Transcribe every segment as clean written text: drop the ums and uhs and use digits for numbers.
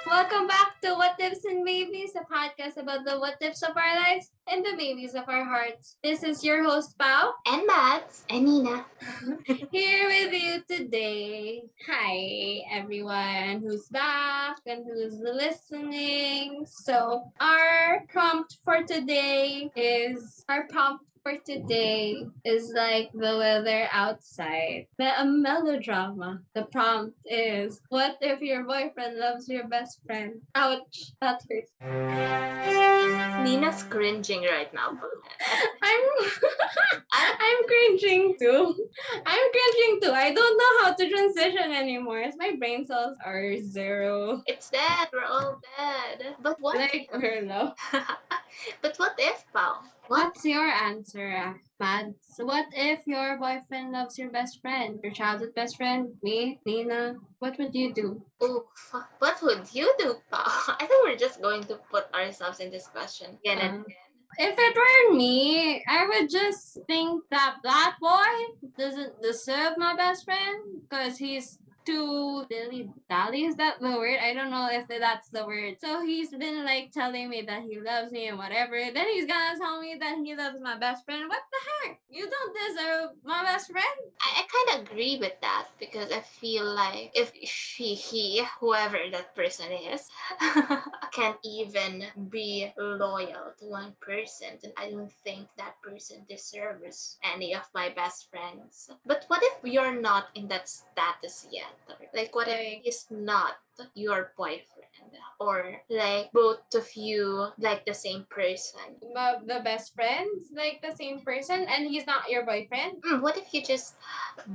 Welcome back to What Ifs and Maybes, a podcast about the what ifs of our lives and the maybes of our hearts. This is your host, Pao, And Mads and Nina. here with you today. Hi, everyone who's back and who's listening. Our prompt for today is like the weather outside. A melodrama. The prompt is, what if your boyfriend loves your best friend? Ouch, that hurts. Nina's cringing right now. I'm I'm, I'm cringing too. I'm cringing too. I don't know how to transition anymore. My brain cells are zero. it's dead. We're all dead. But what? Like or no. But what if, Pao? What? What's your answer, Mads? What if your boyfriend loves your best friend? Your childhood best friend? Me? Nina? What would you do? Oof. What would you do, Pao? I think we're just going to put ourselves in this question again and again. If it were me, I would just think that that boy doesn't deserve my best friend because he's too dilly dally. Is that the word? I don't know if that's the word. So he's been like telling me that he loves me and whatever. Then he's gonna tell me that he loves my best friend. What the heck? You don't deserve my best friend. I kind of agree with that because I feel like if he, whoever that person is, can't even be loyal to one person, then I don't think that person deserves any of my best friends. But what if you're not in that status yet? Like, what if he's not your boyfriend? Or like both of you like the same person? The best friends like the same person and he's not your boyfriend. What if you just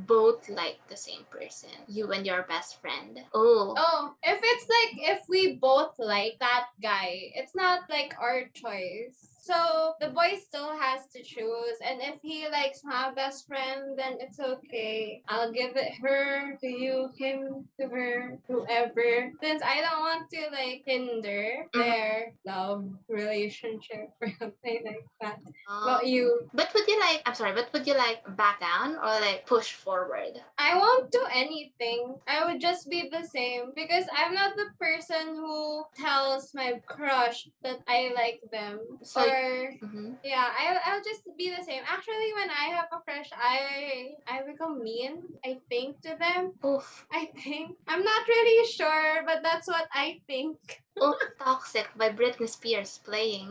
both like the same person? You and your best friend. Oh. Oh, if it's like if we both like that guy, it's not like our choice. So the boy still has to choose, and if he likes my best friend, then it's okay. I'll give it her to you, him to her, whoever. Since I don't want to like hinder their love relationship or something like that. About you, But would you like, I'm sorry, but would you like back down or like push forward? I won't do anything. I would just be the same because I'm not the person who tells my crush that I like them. So, Or mhm. yeah, I'll just be the same. Actually, when I have a crush, I become mean. I think to them. Oof. I think I'm not really sure, but that's what I think. Oof, Toxic by Britney Spears playing.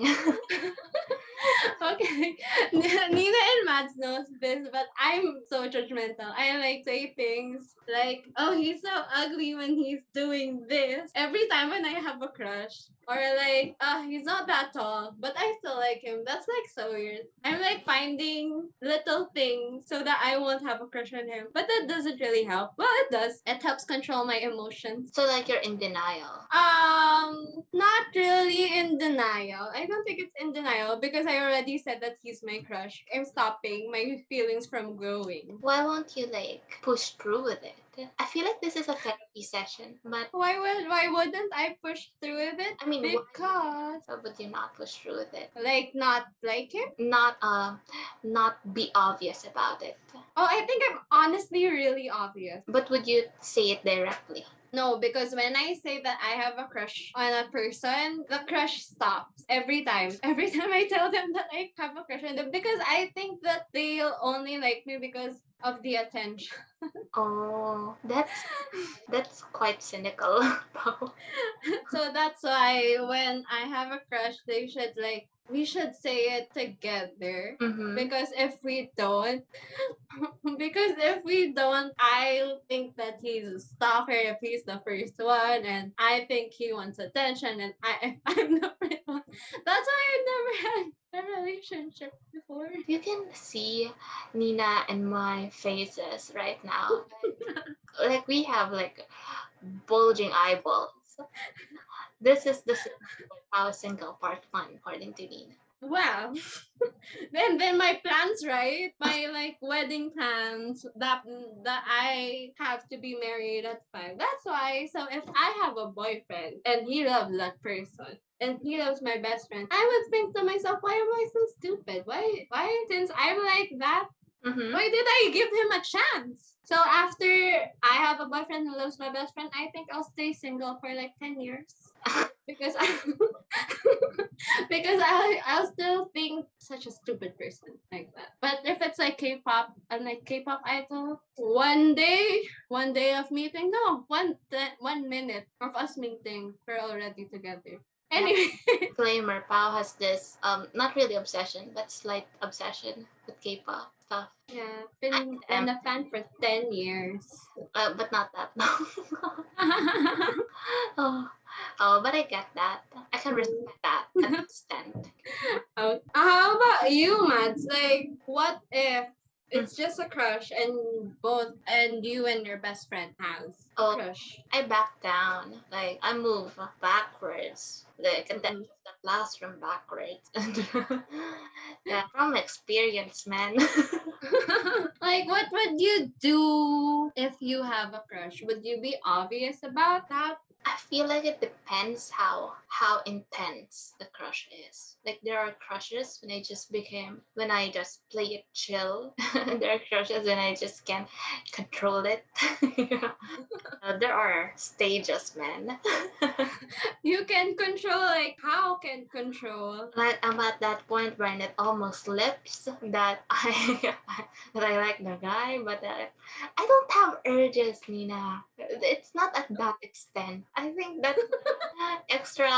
Okay. Nina and Mads knows this, but I'm so judgmental. I like say things like, oh, he's so ugly when he's doing this. Every time when I have a crush. Or like, he's not that tall, but I still like him. That's like so weird. I'm like finding little things so that I won't have a crush on him. But that doesn't really help. Well, it does. It helps control my emotions. So like you're in denial. Not really in denial. I don't think it's in denial because I already said that he's my crush. I'm stopping my feelings from growing. Why won't you like push through with it? I feel like this is a therapy session, but Why wouldn't I push through with it? I mean, Because why would you not push through with it? like not like him? Not be obvious about it. Oh, I think I'm honestly really obvious. But would you say it directly? No, because when I say that I have a crush on a person, the crush stops every time. Every time I tell them that I have a crush on them, because I think that they'll only like me because of the attention. Oh, that's quite cynical. So that's why when I have a crush, they should like we should say it together. Mm-hmm. Because if we don't, because if we don't, I think that he's a stalker if he's the first one, and I think he wants attention, and if I'm the first one. That's why I never had a relationship before. You can see Nina and my faces right now. Like we have like bulging eyeballs. This is the Power Single Part 1, according to Nina. Wow. Then my plans, right? My like wedding plans that I have to be married at 5. That's why. So if I have a boyfriend and he loves that person and he loves my best friend, I would think to myself, why am I so stupid? Why since I'm like that, Mm-hmm. Why did I give him a chance? So after I have a boyfriend who loves my best friend, I think I'll stay single for like 10 years. Because I because I'll still think such a stupid person like that. But if it's like K-pop and like K-pop idol, one day of meeting, no, 1 minute of us meeting, we're already together. Yeah. Anyway, Disclaimer, Pao has this not really obsession, but slight obsession with K-pop stuff. yeah, I been am, a fan for 10 years. but not that long. Oh, oh, but I get that. I can respect that an extent. Oh, how about you, Mads? Like, what if Mm. it's just a crush and both and you and your best friend has a Oh, crush? I back down. Like I move backwards. Like a deck Mm-mm. of the classroom backwards. Yeah, from experience, man. Like, what would you do if you have a crush? Would you be obvious about that? I feel like it depends how intense the crush is. Like there are crushes when I just play it chill. There are crushes when I just can't control it. You know? There are stages, man. You can control, like, how can control? Like I'm at that point where it almost slips that I that I like the guy, but I don't have urges, Nina. It's not at that extent. I think that's extra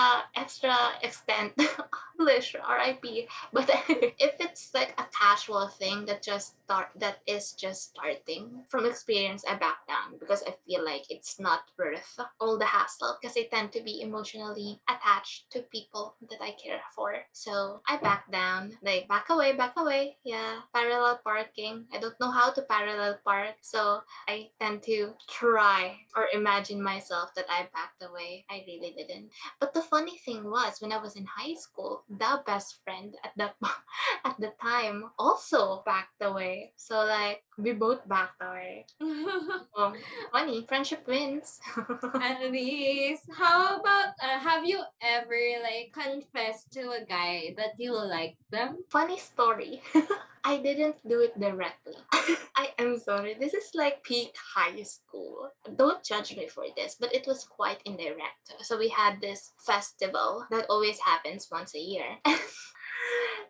extent. English RIP. But if it's like a casual thing that is just starting, from experience I back down because I feel like it's not worth all the hassle because I tend to be emotionally attached to people that I care for. So I back down, like back away. Yeah, parallel parking. I don't know how to parallel park, so I tend to try or imagine myself that I backed away. I really didn't. But the funny thing was, when I was in high school, the best friend at the at the time also backed away. So like we both backed away. Oh, funny, friendship wins. At least, how about have you ever like confessed to a guy that you like them? Funny story. I didn't do it directly. I am sorry. This is like peak high school. Don't judge me for this, but it was quite indirect. So we had this festival that always happens once a year.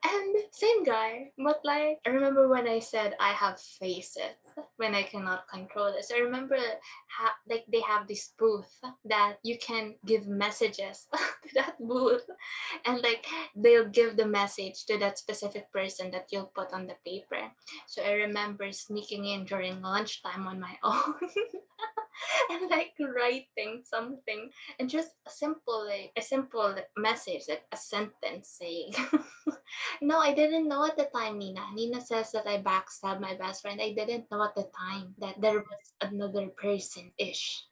And same guy, but like I remember when I said I have faces when I cannot control this. I remember like they have this booth that you can give messages to that booth, and like they'll give the message to that specific person that you'll put on the paper. So I remember sneaking in during lunchtime on my own and like writing something and just a simple message, like a sentence saying no, I didn't know at the time, Nina. Nina says that I backstabbed my best friend. I didn't know at the time that there was another person. Ish.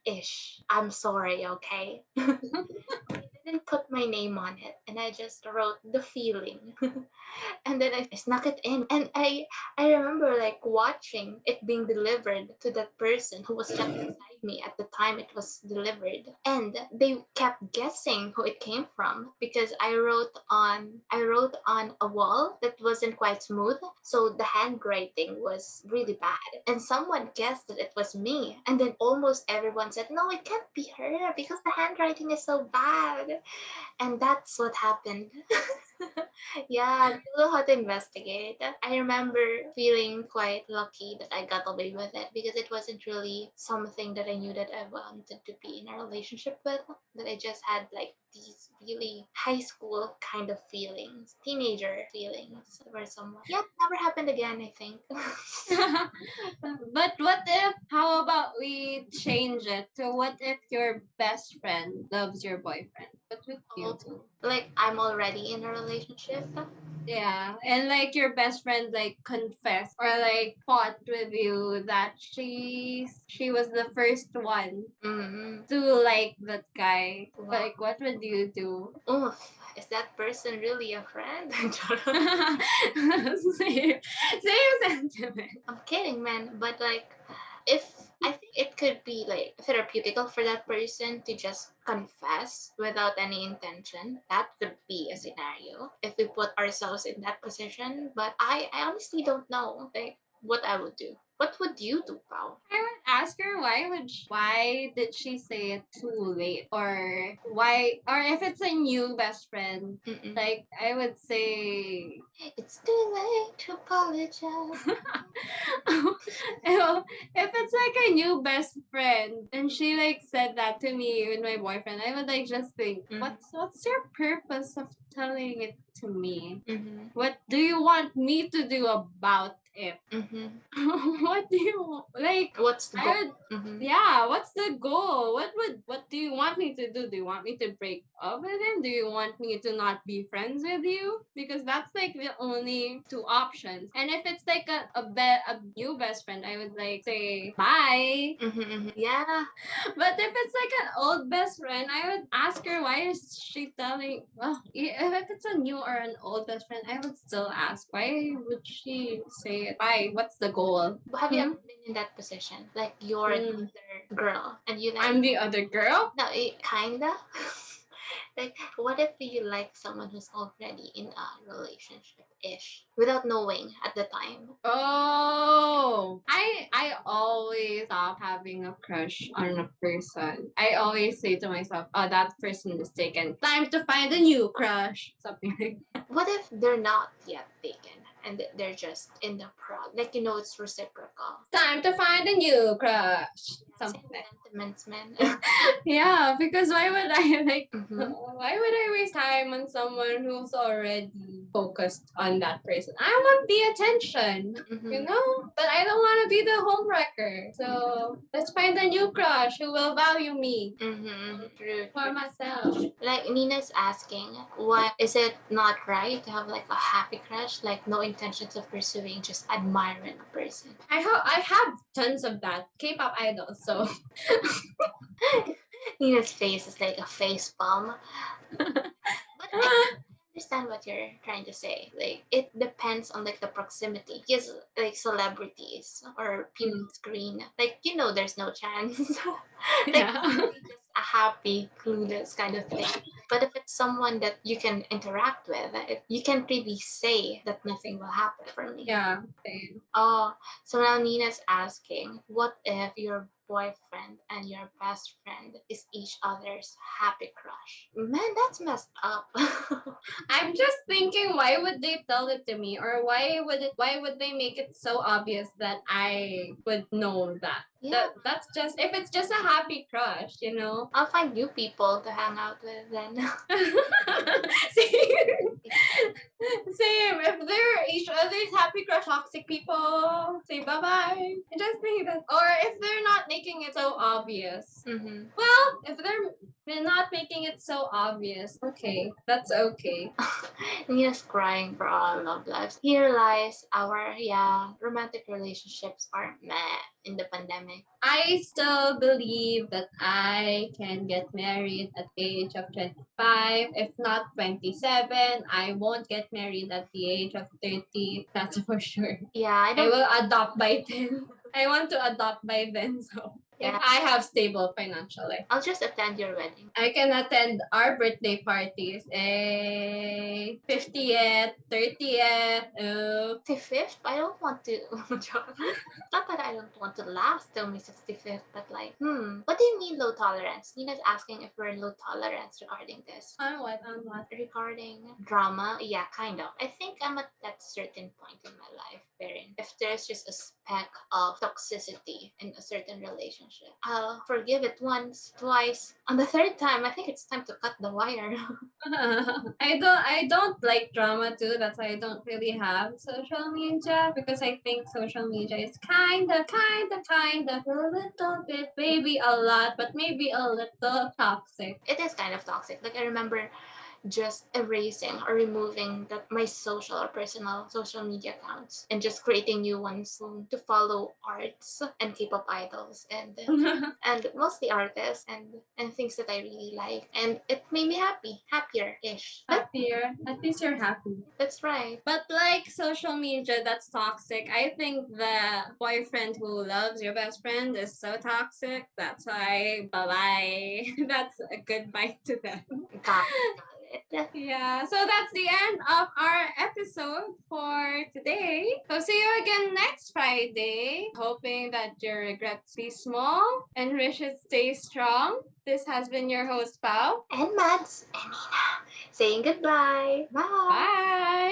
I'm sorry, okay? I didn't put my name on it, and I just wrote the feeling. And then I snuck it in, and I remember like watching it being delivered to that person who was just beside me at the time it was delivered, and they kept guessing who it came from because I wrote on a wall that wasn't quite smooth, so the handwriting was really bad, and someone guessed that it was me, and then almost everyone said no, it can't be her because the handwriting is so bad, and that's what happened. Yeah, I don't know how to investigate. I remember feeling quite lucky that I got away with it because it wasn't really something that I knew that I wanted to be in a relationship with. That I just had like these really high school kind of feelings, teenager feelings for someone. Yep, never happened again, I think. But what if, how about we change it to what if your best friend loves your boyfriend? What would you Oh, do? like I'm already in a relationship. Yeah, and like your best friend like confessed or like fought with you that she was the first one Mm-hmm. to like that guy. Wow. Like, what would you do? Oof, is that person really a friend? same, same sentiment. I'm kidding, man. But like, if I think it could be like therapeutical for that person to just confess without any intention, that could be a scenario if we put ourselves in that position. But I honestly don't know. Like, what I would do. What would you do, Pao? I would ask her why did she say it too late, or why, or if it's a new best friend, Mm-mm. like I would say, It's too late to apologize. if it's like a new best friend and she like said that to me with my boyfriend, I would like just think, Mhm. what's your purpose of telling it to me? Mm-hmm. What do you want me to do about it? Mm-hmm. What do you like? What's the I goal? would, Mm-hmm. yeah, what's the goal? What do you want me to do? Do you want me to break up with him? Do you want me to not be friends with you? Because that's like the only two options. And if it's like a new best friend, I would like say bye. Mm-hmm. Mm-hmm. Yeah. But if it's like an old best friend, I would ask her why is she telling. Well, if it's a new or an old best friend, I would still ask why would she say it? Why? What's the goal? Have you Hmm? ever been in that position? Like you're the Hmm. other girl and you like I'm the other girl. no, kinda. Like, what if you like someone who's already in a relationship ish without knowing at the time? Oh, I always stop having a crush on a person. I always say to myself, "Oh, that person is taken. Time to find a new crush." Something like that. What if they're not yet taken and they're just in the like it's reciprocal? Time to find a new crush. Same Something like sentiments, man. yeah, because why would I like Mm-hmm. why would I waste time on someone who's already focused on that person? I want the attention, Mm-hmm. But I don't want to be the homewrecker. So let's find a new crush who will value me Mm-hmm. True, for true. myself. Like Nina's asking, why is it not right to have like a happy crush, like no intentions of pursuing, just admiring a person? I have tons of that K-pop idols. So Nina's face is like a face palm. But I understand what you're trying to say. Like it depends on like the proximity. Yes, like celebrities or people mm, on screen. Like there's no chance. Like yeah, probably just a happy, clueless kind of thing. But if it's someone that you can interact with, you can't really say that nothing will happen for me. yeah, same. Oh, so now Nina's asking, what if your boyfriend and your best friend is each other's happy crush? Man, that's messed up. I'm just thinking, why would they tell it to me, or why would they make it so obvious that I would know that? Yeah, That's just if it's just a happy crush. I'll find new people to hang out with then. Same. Same. If they're each other's happy crush, toxic people, say bye bye. I just think that, or if they're not making it so obvious. Mm-hmm. Well, if they're not making it so obvious, okay, that's okay. Nina's crying for our love lives. Here lies our, romantic relationships are meh in the pandemic. I still believe that I can get married at the age of 25, if not 27. I won't get married at the age of 30, that's for sure. Yeah, I I don't. will adopt by then. I want to adopt by then, so if Yeah, I have stable financial life. I'll just attend your wedding. I can attend our birthday parties. 50th, 30th. Oh. 65th? I don't want to. Not that I don't want to last till my 65th, but like, what do you mean low tolerance? Nina's asking if we're low tolerance regarding this. On what? On what? Regarding drama, yeah, kind of. I think I'm at that certain point in my life wherein if there's just a speck of toxicity in a certain relationship, I'll forgive it once, twice. On the third time, I think it's time to cut the wire. I don't like drama too. That's why I don't really have social media, because I think social media is kind of a little bit, maybe a lot, but maybe a little toxic. It is kind of toxic. Like I remember just erasing or removing my social or personal social media accounts and just creating new ones to follow arts and K-pop idols and mostly artists and things that I really like, and it made me happier ish. Happier. At least you're happy. That's right. But like social media, that's toxic. I think the boyfriend who loves your best friend is so toxic. That's why bye bye. That's a goodbye to them. Got it. it. Yeah, so that's the end of our episode for today. So see you again next Friday. Hoping that your regrets be small and wishes stay strong. This has been your host, Pao. And Mads and Nina saying goodbye. Bye. Bye.